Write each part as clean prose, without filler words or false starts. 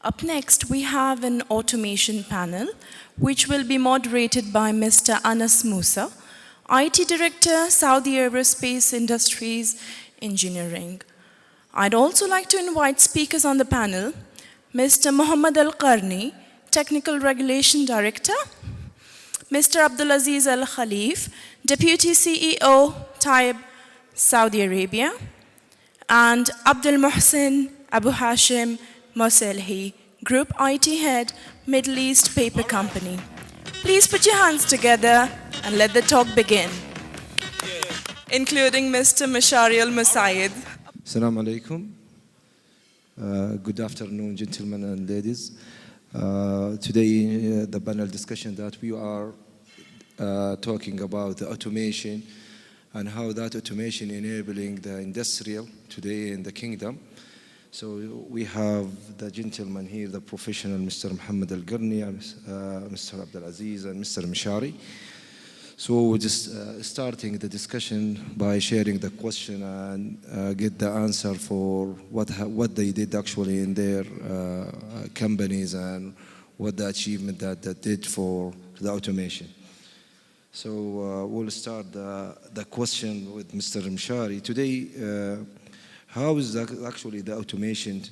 Up next, we have an automation panel, which will be moderated by Mr. Anas Mosa, IT Director, Saudi Aerospace Industries Engineering. I'd also like to invite speakers on the panel, Mr. Mohammed AlQarni, Technical Regulation Director, Mr. Abdulaziz Alkhalif, Deputy CEO, Taib, Saudi Arabia, and Abdul Mohsin Abu Hashim Moselhi, Group IT Head, Middle East Paper Company. Please put your hands together and let the talk begin. Including Mr. Mashari Al-Musayed. Assalamu alaikum. Good afternoon, gentlemen and ladies. Today, the panel discussion that we are talking about the automation and how that automation enabling the industrial today in the kingdom. So we have the gentleman here, the professional, Mr. Mohammed AlQarni, Mr. Abdulaziz, and Mr. Mashari. So we're just starting the discussion by sharing the question and get the answer for what they did actually in their companies and what the achievement that they did for the automation. So we'll start the question with Mr. Mashari. Today, how is actually the automation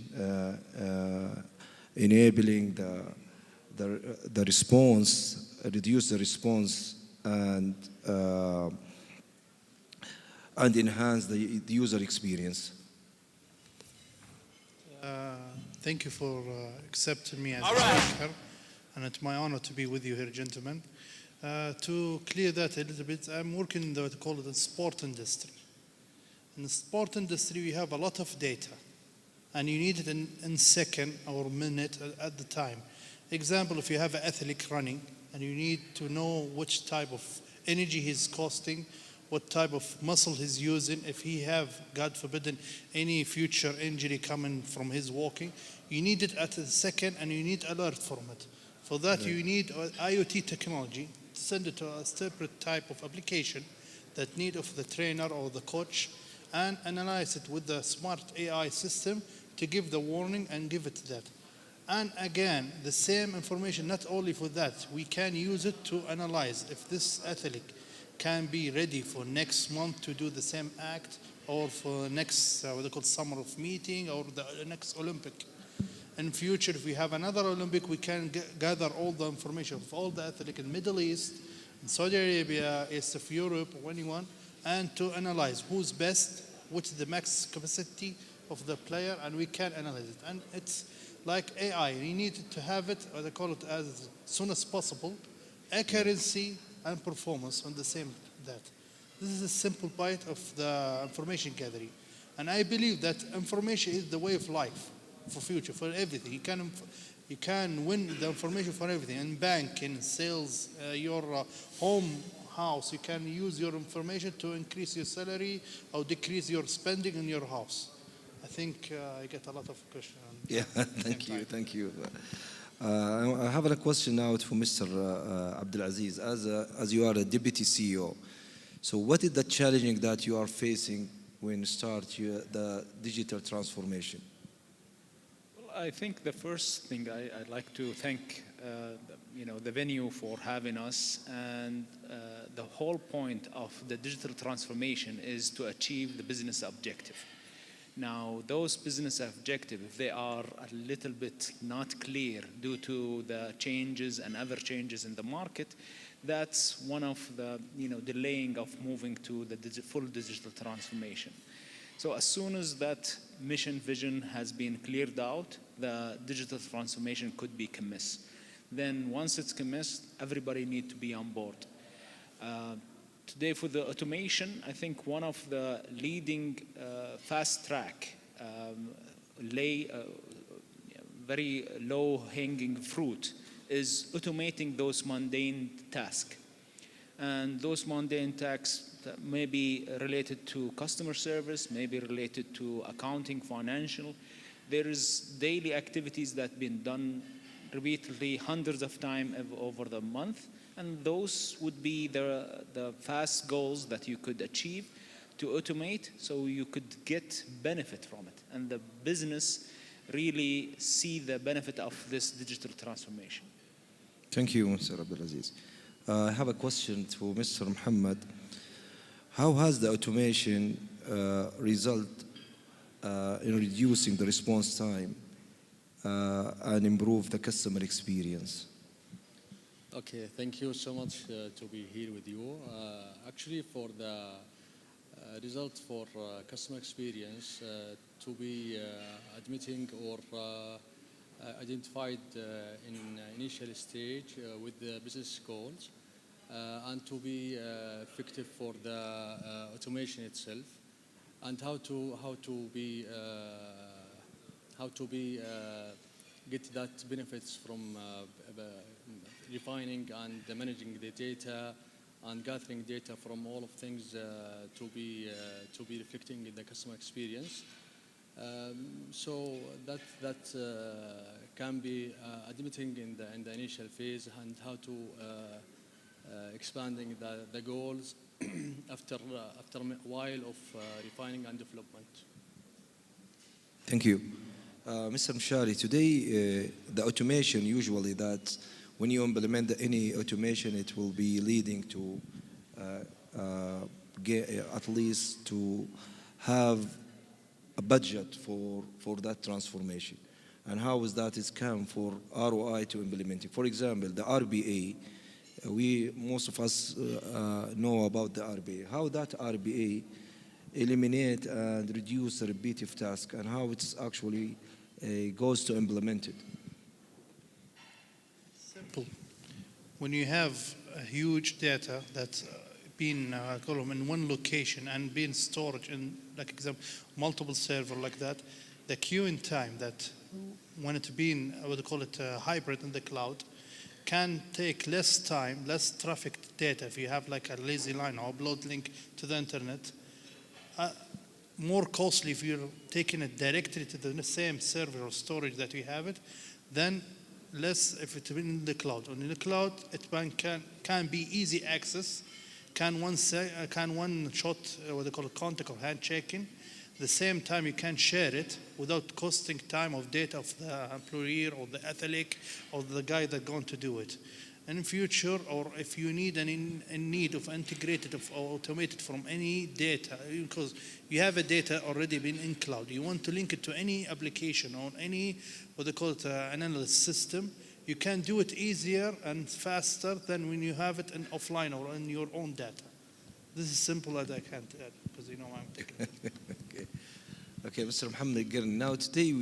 enabling the response, reduce the response, and enhance the user experience? Thank you for accepting me as a speaker, and it's my honor to be with you here, gentlemen. To clear that a little bit, I'm working in what they call the sport industry. In the sport industry, we have a lot of data, and you need it in second or minute at the time. Example, if you have an athlete running, and you need to know which type of energy he's costing, what type of muscle he's using, if he have, God forbid, any future injury coming from his walking, you need it at a second, and you need alert from it. For that, you need IoT technology to send it to a separate type of application that need of the trainer or the coach, and analyze it with the smart AI system to give the warning and give it that. And again, the same information, not only for that, we can use it to analyze if this athlete can be ready for next month to do the same act, or for next, what they call summer of meeting, or the next Olympic. In future, if we have another Olympic, we can gather all the information of all the athletes in Middle East, in Saudi Arabia, East of Europe, or anyone, and to analyze who's best, what's the max capacity of the player, and we can analyze it. And it's like AI, you need to have it, or they call it as soon as possible, accuracy and performance on the same that. This is a simple bite of the information gathering. And I believe that information is the way of life for future, for everything. You can win the information for everything. In banking, sales, your home house, you can use your information to increase your salary or decrease your spending in your house. I think I get a lot of questions. Yeah, thank you. I have a question now for Mr. Abdulaziz. As you are a deputy CEO, so what is the challenging that you are facing when you start the digital transformation? Well, I think the first thing I'd like to thank the venue for having us, and the whole point of the digital transformation is to achieve the business objective. Now, those business objectives, if they are a little bit not clear due to the changes and other changes in the market, that's one of the delaying of moving to the full digital transformation. So as soon as that mission vision has been cleared out, the digital transformation could be commenced. Then once it's commenced, everybody needs to be on board. Today for the automation, I think one of the leading fast track, very low hanging fruit is automating those mundane tasks. And those mundane tasks may be related to customer service, may be related to accounting, financial. There is daily activities that have been done repeatedly hundreds of times over the month. And those would be the fast goals that you could achieve to automate so you could get benefit from it. And the business really see the benefit of this digital transformation. Thank you, Mr. Abdulaziz. I have a question to Mr. Mohammed. How has the automation result in reducing the response time and improve the customer experience? Okay, thank you so much to be here with you. Actually, for the result for customer experience to be admitting or identified in initial stage with the business goals and to be effective for the automation itself, and how to be get that benefits from refining and managing the data and gathering data from all of things to be reflecting in the customer experience. So that can be admitting in the initial phase, and how to expanding the goals after a while of refining and development. Thank you. Mr. Mshari, today the automation usually that when you implement any automation, it will be leading to at least to have a budget for that transformation. And how is that is come for ROI to implementing? For example, the RBA, most of us know about the RBA. How that RBA eliminate and reduce the repetitive task, and how it's actually goes to implement it? Simple. When you have a huge data that's been in one location and being stored in, like example, multiple server like that, the queuing time that when it's been, what they call it, hybrid in the cloud, can take less time, less traffic data. If you have like a lazy line or upload link to the internet, more costly if you're taking it directly to the same server or storage that you have it, then less if it's in the cloud. And in the cloud, it can be easy access, can one shot, what they call it, contact or handshaking. The same time you can share it without costing time of data of the employee or the athlete or the guy that's going to do it. And in future, or if you need in need of integrated or automated from any data, because you have a data already been in cloud, you want to link it to any application or any, what they call it, an analyst system, you can do it easier and faster than when you have it in offline or in your own data. This is simple as I can't add, because you know I'm taking it. Okay, Mr. Mohammed, now today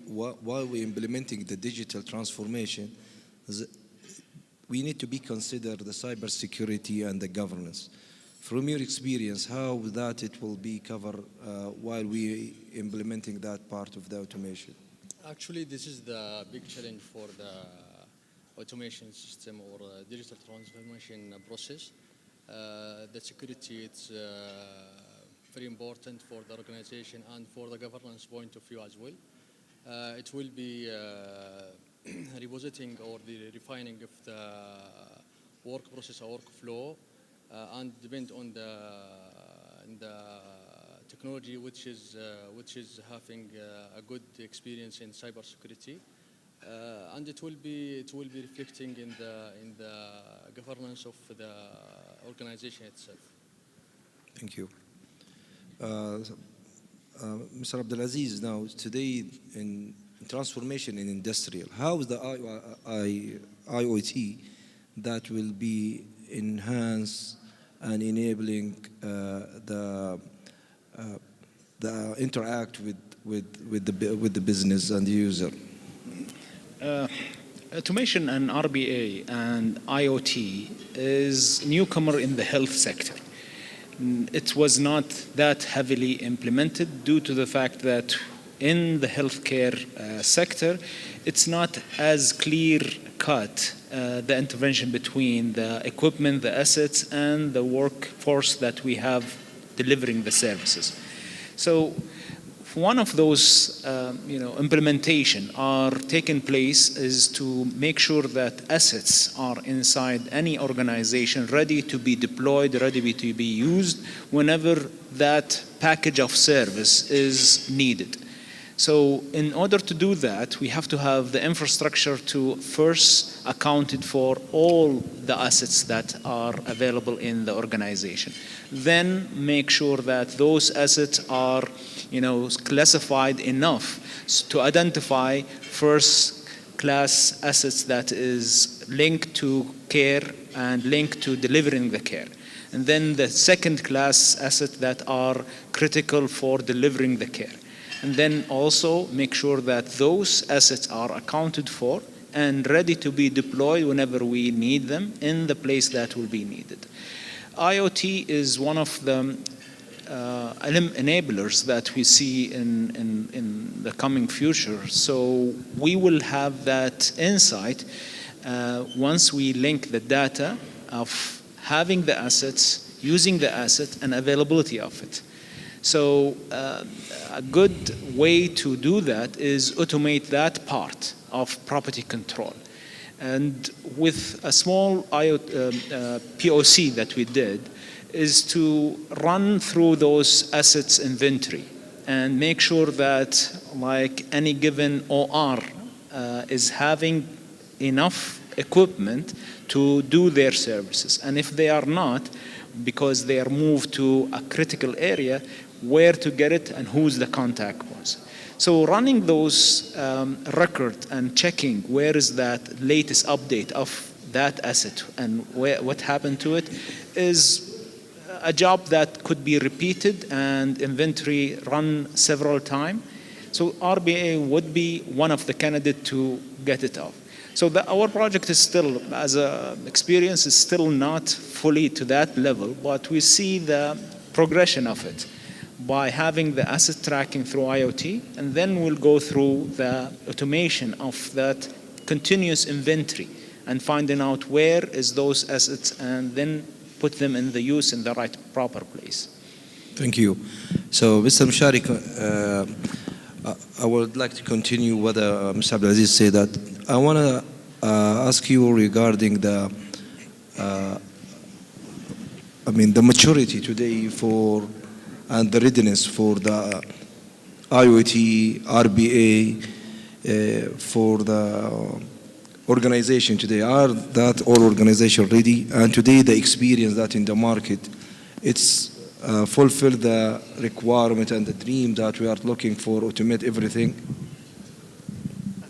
while we're implementing the digital transformation, we need to be considered the cybersecurity and the governance. From your experience, how that it will be covered while we implementing that part of the automation? Actually, this is the big challenge for the automation system or digital transformation process. The security, it's very important for the organization and for the governance point of view as well. It will be revisiting or the refining of the work process or workflow and depend on the technology which is having a good experience in cybersecurity, and it will be reflecting in the governance of the organization itself. Thank you. Mr. Abdulaziz, now today in transformation in industrial, how is the IoT that will be enhanced and enabling the interact with the business and the user? Automation and RBA and IoT is newcomer in the health sector. It was not that heavily implemented due to the fact that in the healthcare sector, it's not as clear-cut, the intervention between the equipment, the assets, and the workforce that we have delivering the services. So one of those implementation are taking place is to make sure that assets are inside any organization ready to be deployed, ready to be used whenever that package of service is needed. So in order to do that, we have to have the infrastructure to first account for all the assets that are available in the organization. Then make sure that those assets are, classified enough to identify first class assets that is linked to care and linked to delivering the care. And then the second class assets that are critical for delivering the care. And then also make sure that those assets are accounted for and ready to be deployed whenever we need them in the place that will be needed. IoT is one of the enablers that we see in the coming future. So we will have that insight once we link the data of having the assets, using the asset, and availability of it. So a good way to do that is automate that part of property control. And with a small POC that we did is to run through those assets inventory and make sure that like any given OR is having enough equipment to do their services. And if they are not, because they are moved to a critical area, where to get it and who's the contact was. So running those records and checking where is that latest update of that asset and what happened to it is a job that could be repeated and inventory run several times. So RBA would be one of the candidates to get it off. So our project is still, as an experience, is still not fully to that level, but we see the progression of it by having the asset tracking through IoT, and then we'll go through the automation of that continuous inventory and finding out where is those assets and then put them in the use in the right proper place. Thank you. So, Mr. Mshari, I would like to continue what Mr. Abdulaziz said. That I want to ask you regarding the maturity today for and the readiness for the IoT, RBA, for the organization today. Are that all organization ready? And today the experience that in the market, it's fulfill the requirement and the dream that we are looking for, automate everything?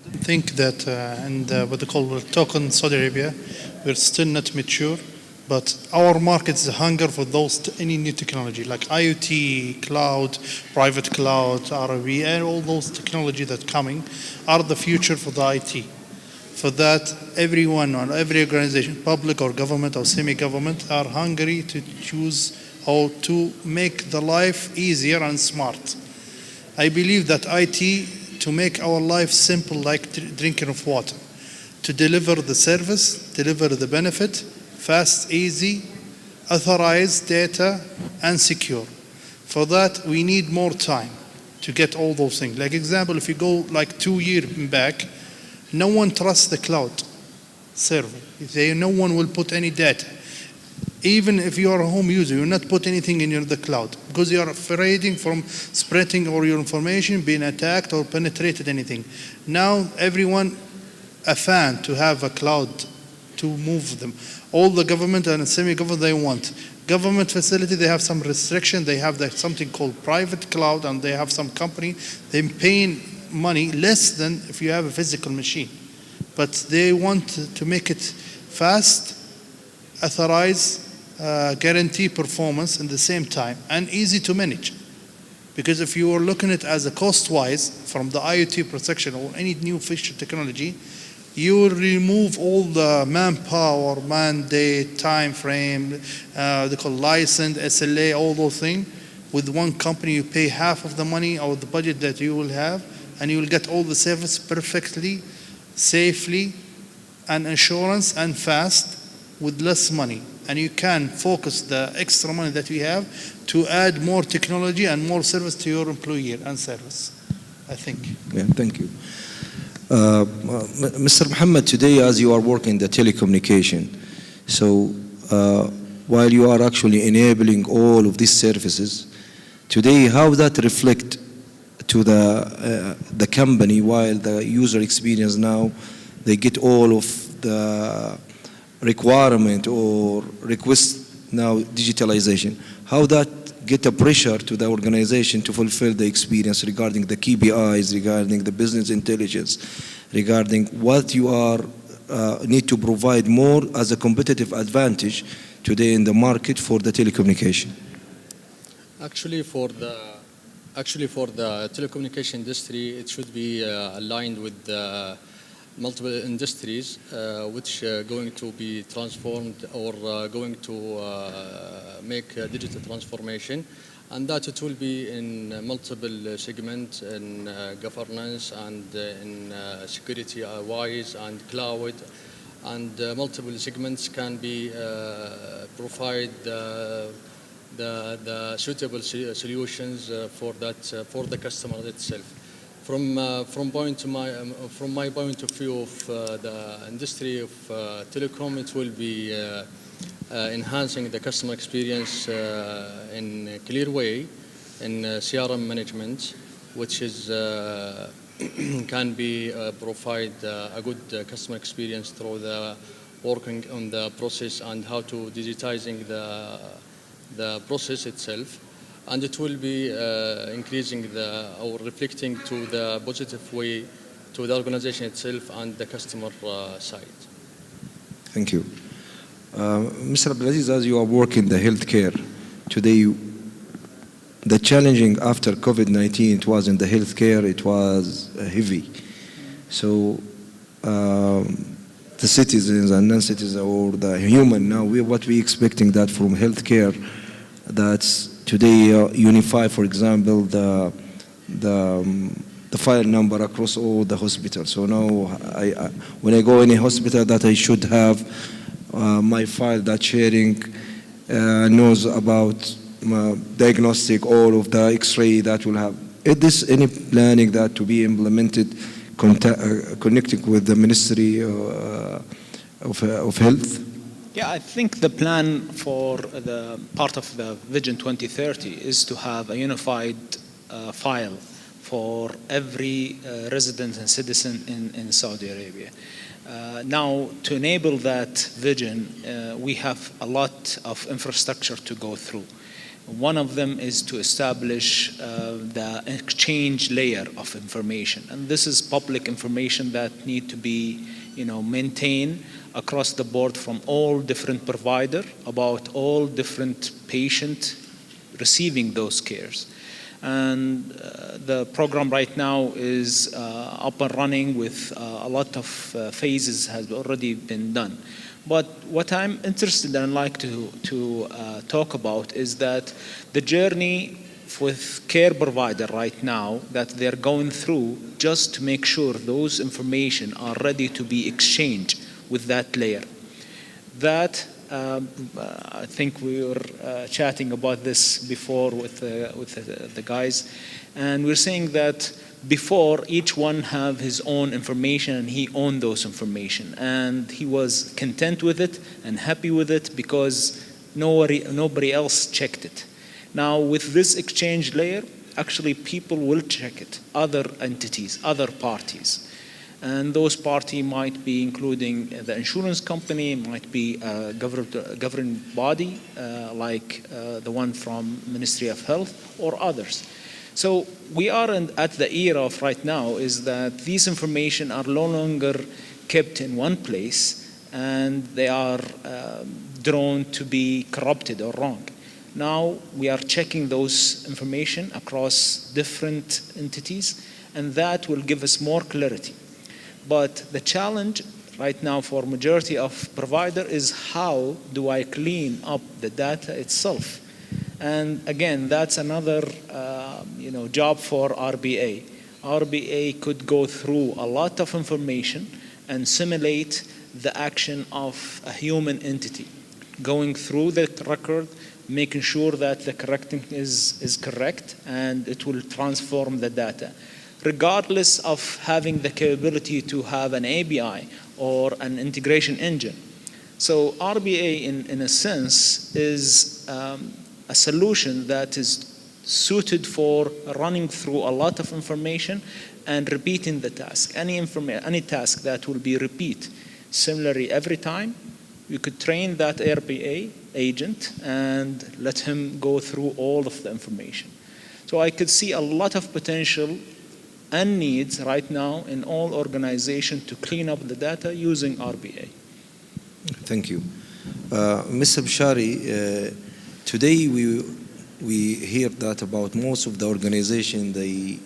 I think that what they call token Saudi Arabia, we're still not mature. But our market is a hunger for any new technology like IoT, cloud, private cloud, RV, and all those technology that coming are the future for the IT. For that, everyone or every organization, public or government or semi-government, are hungry to choose how to make the life easier and smart. I believe that IT to make our life simple like drinking of water, to deliver the service, deliver the benefit, fast, easy, authorized data, and secure. For that, we need more time to get all those things. Like example, if you go like 2 years back, no one trusts the cloud server. No one will put any data. Even if you are a home user, you will not put anything in the cloud because you are afraid from spreading all your information, being attacked or penetrated anything. Now, everyone a fan to have a cloud to move them. All the government and semi-government they want. Government facility, they have some restriction. They have something called private cloud, and they have some company. They're paying money less than if you have a physical machine. But they want to make it fast, authorize, guarantee performance in the same time, and easy to manage. Because if you are looking at it as a cost-wise from the IoT protection or any new feature technology, you will remove all the manpower, mandate, time frame, they call license, SLA, all those things. With one company, you pay half of the money or the budget that you will have, and you will get all the service perfectly, safely, and insurance and fast with less money. And you can focus the extra money that we have to add more technology and more service to your employee and service, I think. Yeah, thank you. Mr. Mohammed, today as you are working the telecommunication, so while you are actually enabling all of these services, today how that reflect to the company, while the user experience now, they get all of the requirement or request now digitalization. How that get a pressure to the organization to fulfill the experience regarding the KPIs, regarding the business intelligence, regarding what you are need to provide more as a competitive advantage today in the market for the telecommunication? Actually, for the telecommunication industry, it should be aligned with the multiple industries which are going to be transformed or going to make digital transformation, and that it will be in multiple segments in governance and in security wise and cloud, and multiple segments can be provide the suitable solutions for the customer itself. From my point of view of the industry of telecom, it will be enhancing the customer experience in a clear way in CRM management, which is can be provide a good customer experience through the working on the process and how to digitizing the process itself. And it will be increasing or reflecting to the positive way to the organization itself and the customer side. Thank you. Mr. Abdulaziz, as you are working in the healthcare today, the challenging after COVID-19, it was in the healthcare, it was heavy. So the citizens and non-citizens or the human now, what we expecting that from healthcare, that's today unify, for example, the file number across all the hospitals. So now when I go any hospital, that I should have my file that sharing knows about diagnostic, all of the X-ray that will have. Is this any planning that to be implemented, connecting with the Ministry of Health? Yeah, I think the plan for the part of the Vision 2030 is to have a unified file for every resident and citizen in Saudi Arabia. Now, to enable that vision, we have a lot of infrastructure to go through. One of them is to establish the exchange layer of information. And this is public information that need to be maintained across the board from all different providers about all different patients receiving those cares. And the program right now is up and running with a lot of phases has already been done. But what I'm interested in and like to talk about is that the journey with care provider right now that they're going through just to make sure those information are ready to be exchanged with that layer. That I think we were chatting about this before with the guys, and we're saying that before each one have his own information and he owned those information and he was content with it and happy with it because nobody else checked it. Now with this exchange layer, actually people will check it, other entities, other parties. And those parties might be including the insurance company, might be a governing body like the one from Ministry of Health or others. So we are at the era of right now is that these information are no longer kept in one place and they are drawn to be corrupted or wrong. Now we are checking those information across different entities and that will give us more clarity. But the challenge right now for majority of provider is how do I clean up the data itself? And again, that's another job for RBA. RBA could go through a lot of information and simulate the action of a human entity, going through the record, making sure that the correcting is correct, and it will transform the data, regardless of having the capability to have an API or an integration engine. So RBA, in a sense, is a solution that is suited for running through a lot of information and repeating the task. Any task that will be repeat similarly every time, you could train that RPA agent and let him go through all of the information. So I could see a lot of potential and needs right now in all organizations to clean up the data using RPA. Thank you. Mr. Bishari, today we hear that about most of the organization, they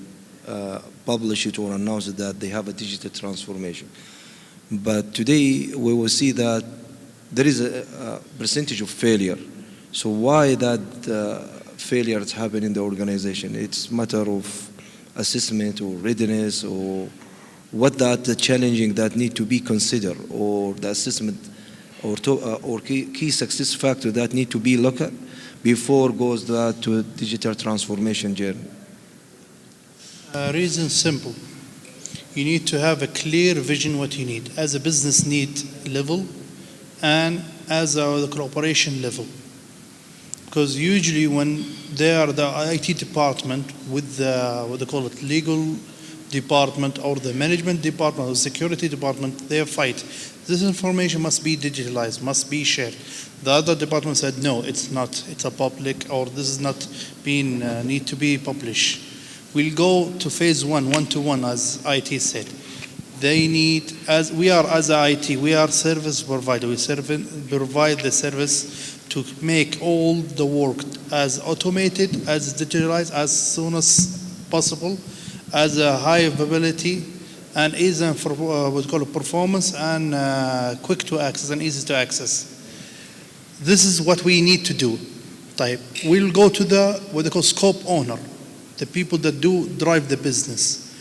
publish it or announce it that they have a digital transformation. But today we will see that there is a percentage of failure. So why that failures happen in the organization? It's a matter of assessment or readiness, or what the challenging that need to be considered, or the assessment or key success factor that need to be looked at before goes that to a digital transformation journey? Reason simple. You need to have a clear vision what you need as a business need level and as the corporation level. Because usually when they are the IT department with the, what they call it, legal department or the management department or security department, they fight. This information must be digitalized, must be shared. The other department said, no, it's not, it's a public, or this is not being, need to be published. We'll go to phase one-to-one, as IT said. They need, as we are as IT, we are service provider. We provide the service to make all the work as automated, as digitalized, as soon as possible, as a high availability, and easy for what we call it performance, and quick to access and easy to access. This is what we need to do. Taib. We'll go to the what they call scope owner, the people that do drive the business,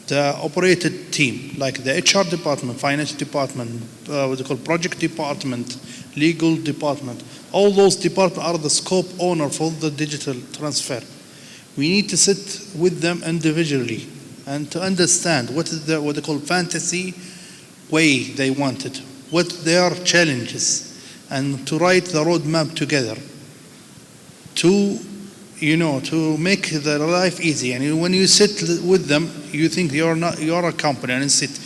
the operated team, like the HR department, finance department, what they call project department, legal department. All those departments are the scope owner for the digital transfer. We need to sit with them individually and to understand what is the what they call fantasy way they want it, what their challenges, and to write the roadmap together to, you know, to make their life easy. And when you sit with them, you think you are a company, and you sit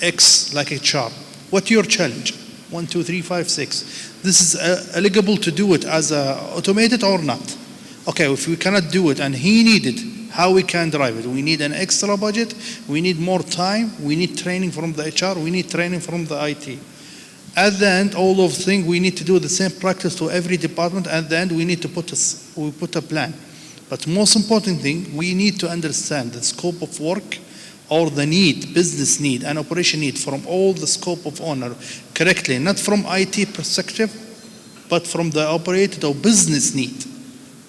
X like a chart. What's your challenge? 1, 2, 3, 5, 6. This is eligible to do it as automated or not. Okay, if we cannot do it and he needed, how we can drive it? We need an extra budget, we need more time, we need training from the HR, we need training from the IT. At the end, all of things, we need to do the same practice to every department. At the end, we need to put a plan. But most important thing, we need to understand the scope of work or the need, business need and operation need from all the scope of owner correctly, not from IT perspective, but from the operated or business need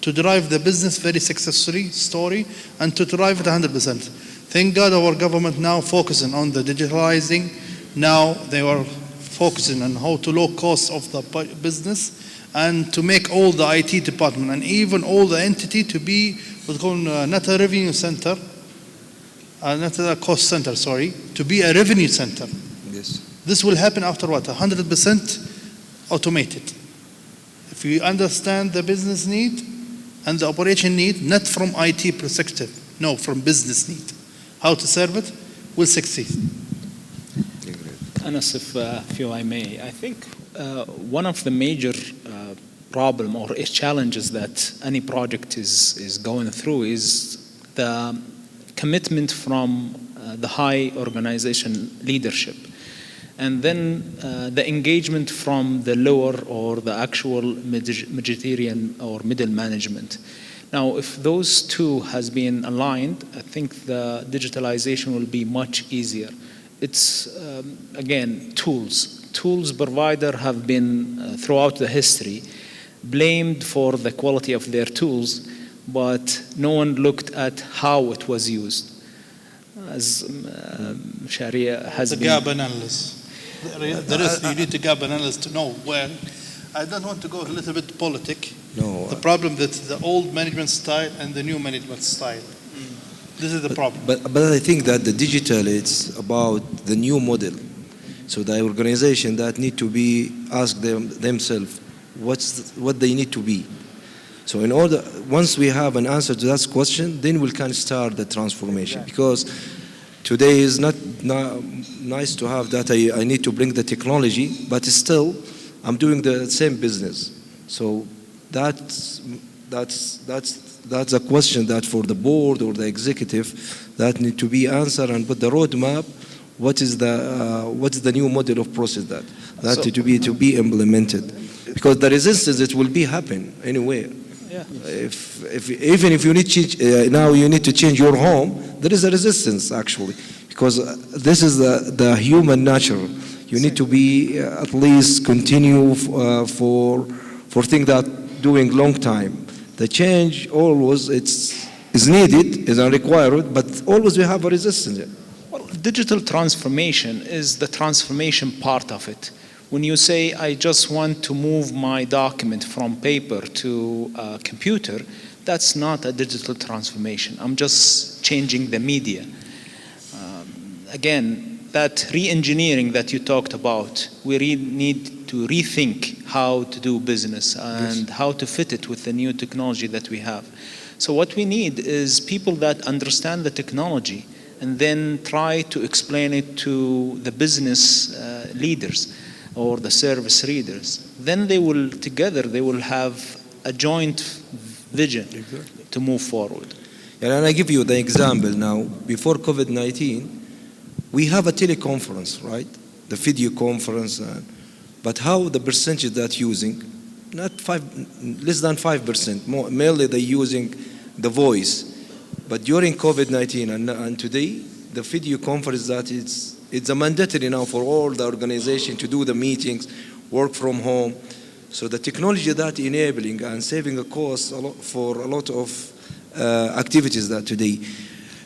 to drive the business very successfully story and to drive it 100%. Thank God our government now focusing on the digitalizing. Now they are focusing on how to low cost of the business and to make all the IT department and even all the entity to be what's called not a revenue center, not a cost center, sorry, to be a revenue center. Yes. This will happen after what? 100% automated. If you understand the business need and the operation need, not from IT perspective, no, from business need, how to serve it, will succeed. Anas, if I may, I think one of the major problem or challenges that any project is going through is the commitment from the high organization leadership, and then the engagement from the lower or the actual managerial or middle management. Now, if those two has been aligned, I think the digitalization will be much easier. It's, again, tools. Tools provider have been, throughout the history, blamed for the quality of their tools, but no one looked at how it was used. As Sharia has been... The gap analysis. You need the gap analysis to know where. I don't want to go a little bit politic. No. The problem that the old management style and the new management style. This is the problem. But I think that the digital, it's about the new model. So the organization that need to be asked themselves what they need to be. So in order, once we have an answer to that question, then we can start the transformation. Because today is not nice to have that I need to bring the technology, but still I'm doing the same business. So that's a question that for the board or the executive that need to be answered, and put the roadmap. What is the new model of process that to be implemented? Because the resistance, it will be happen anywhere. Yeah. Even if you need now you need to change your home, there is a resistance actually, because this is the human nature. You need to be at least continue for things that doing long time. The change always is needed, is required, but always we have a resistance. Well, digital transformation is the transformation part of it. When you say, I just want to move my document from paper to a computer, that's not a digital transformation. I'm just changing the media. Again, that re-engineering that you talked about, we really need to rethink how to do business and how to fit it with the new technology that we have. So what we need is people that understand the technology and then try to explain it to the business leaders or the service readers. Then they will have a joint vision to move forward. And I give you the example now. Before COVID-19, we have a teleconference, right? The video conference, but how the percentage that using, less than 5%, mainly they using the voice. But during COVID-19 and today, the video conference that it's a mandatory now for all the organization to do the meetings, work from home. So the technology that enabling and saving a cost for a lot of activities that today.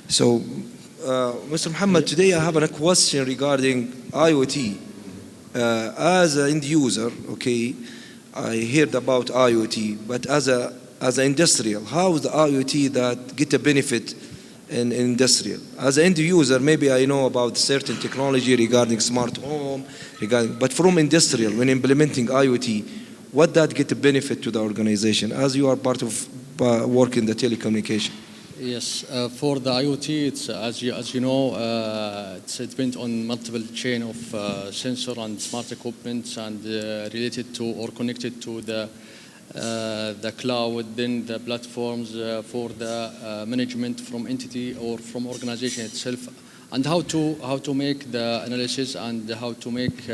So Mr. Mohammed, today I have a question regarding IoT. As an end user, okay, I heard about IoT, but as an industrial, how is the IoT that get a benefit in industrial? As an end user, maybe I know about certain technology regarding smart home, but from industrial, when implementing IoT, what that get a benefit to the organization as you are part of work in the telecommunication? Yes, for the IoT, it's as you know, it's depends on multiple chain of sensor and smart equipment and related to or connected to the cloud, then the platforms for the management from entity or from organization itself, and how to make the analysis and how to make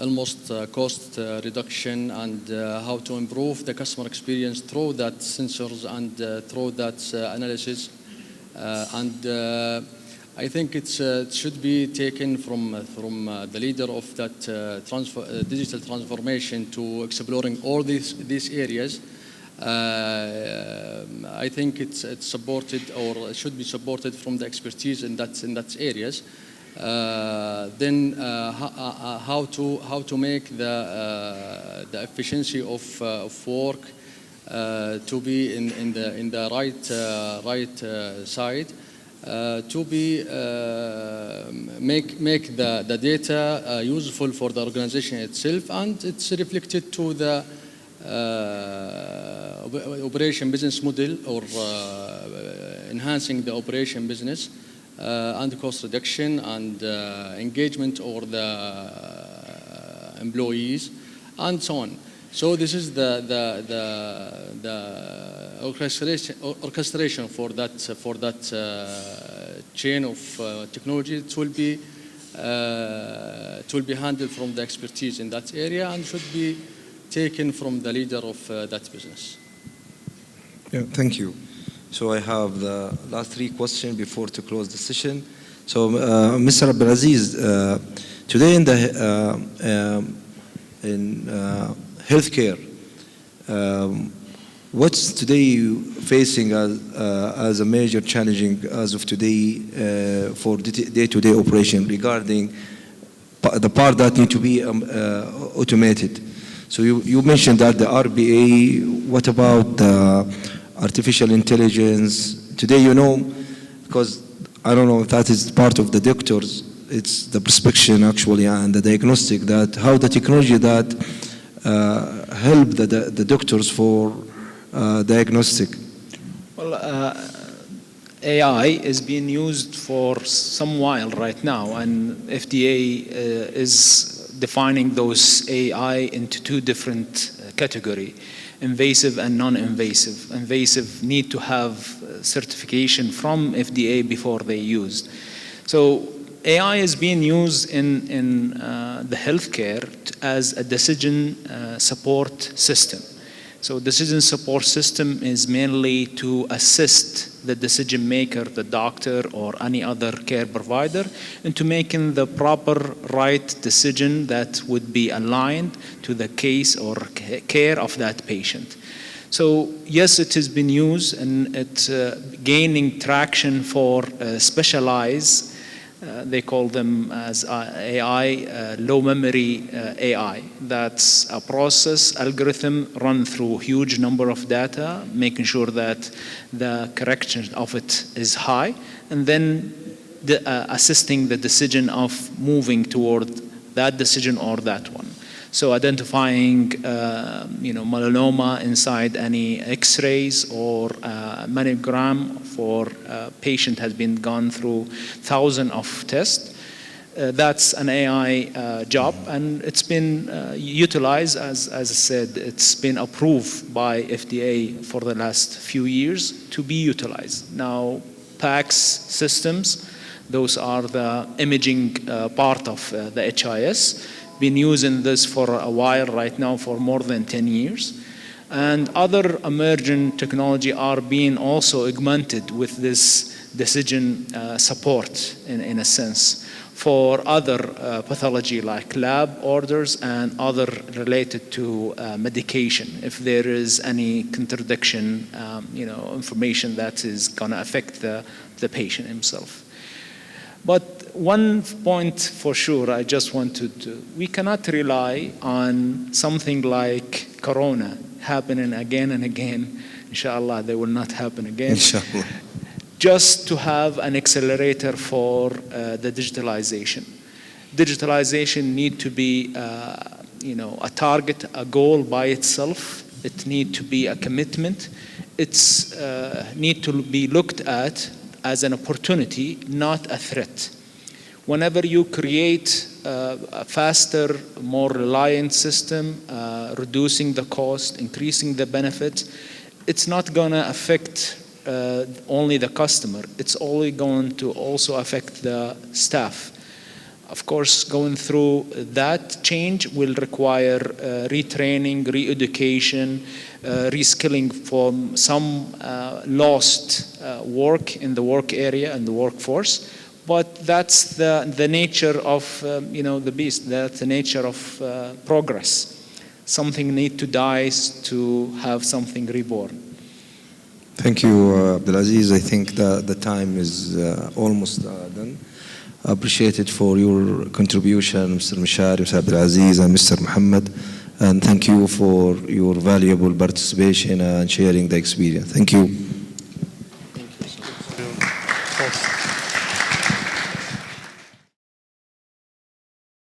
almost cost reduction and how to improve the customer experience through that sensors and through that analysis. And I think it should be taken from the leader of that digital transformation to exploring all these areas. I think it's supported or it should be supported from the expertise in that areas. Then how to make the efficiency of work to be in the right side, to be make the data useful for the organization itself, and it's reflected to the operation business model or enhancing the operation business. And cost reduction and engagement or the employees and so on. So this is the orchestration for that chain of technology. It will be handled from the expertise in that area and should be taken from the leader of that business. Yeah, thank you. So I have the last three questions before to close the session. So Mr. Abdulaziz, today in healthcare, what's today facing as a major challenging as of today for day-to-day operation regarding the part that need to be automated? So you mentioned that the RPA. What about the artificial intelligence? Today, you know, because I don't know if that is part of the doctors, it's the prescription actually and the diagnostic, that how the technology that help the doctors for diagnostic? Well, AI is being used for some while right now, and FDA is defining those AI into two different categories, invasive and non-invasive. Invasive need to have certification from FDA before they used. So AI is being used in the healthcare as a decision support system. So decision support system is mainly to assist the decision maker, the doctor or any other care provider, into making the proper right decision that would be aligned to the case or care of that patient. So yes, it has been used and it's gaining traction for specialized, they call them as AI, low memory AI. That's a process algorithm run through huge number of data, making sure that the correction of it is high, and then assisting the decision of moving toward that decision or that one. So identifying melanoma inside any X-rays or mammogram for a patient has been gone through thousands of tests. That's an AI job, and it's been utilized, as I said, it's been approved by FDA for the last few years to be utilized. Now, PACS systems, those are the imaging part of the HIS, been using this for a while right now, for more than 10 years. And other emerging technology are being also augmented with this decision support in a sense for other pathology like lab orders and other related to medication. If there is any contradiction, information that is gonna affect the patient himself. But one point for sure, I just wanted to, we cannot rely on something like Corona happening again and again. Inshallah, they will not happen again. Inshallah. Just to have an accelerator for the digitalization. Digitalization need to be, a target, a goal by itself. It need to be a commitment. It's need to be looked at as an opportunity, not a threat. Whenever you create a faster, more reliant system, reducing the cost, increasing the benefit, it's not going to affect only the customer. It's only going to also affect the staff. Of course, going through that change will require retraining, re-education, reskilling from some lost work in the work area and the workforce. But that's the nature of the beast. That's the nature of progress. Something need to die to have something reborn. Thank you, Abdulaziz. I think the time is almost done. Appreciated for your contribution, Mr. Mishari, Mr. Abdulaziz, and Mr. Mohammed. And thank you for your valuable participation and sharing the experience. Thank you.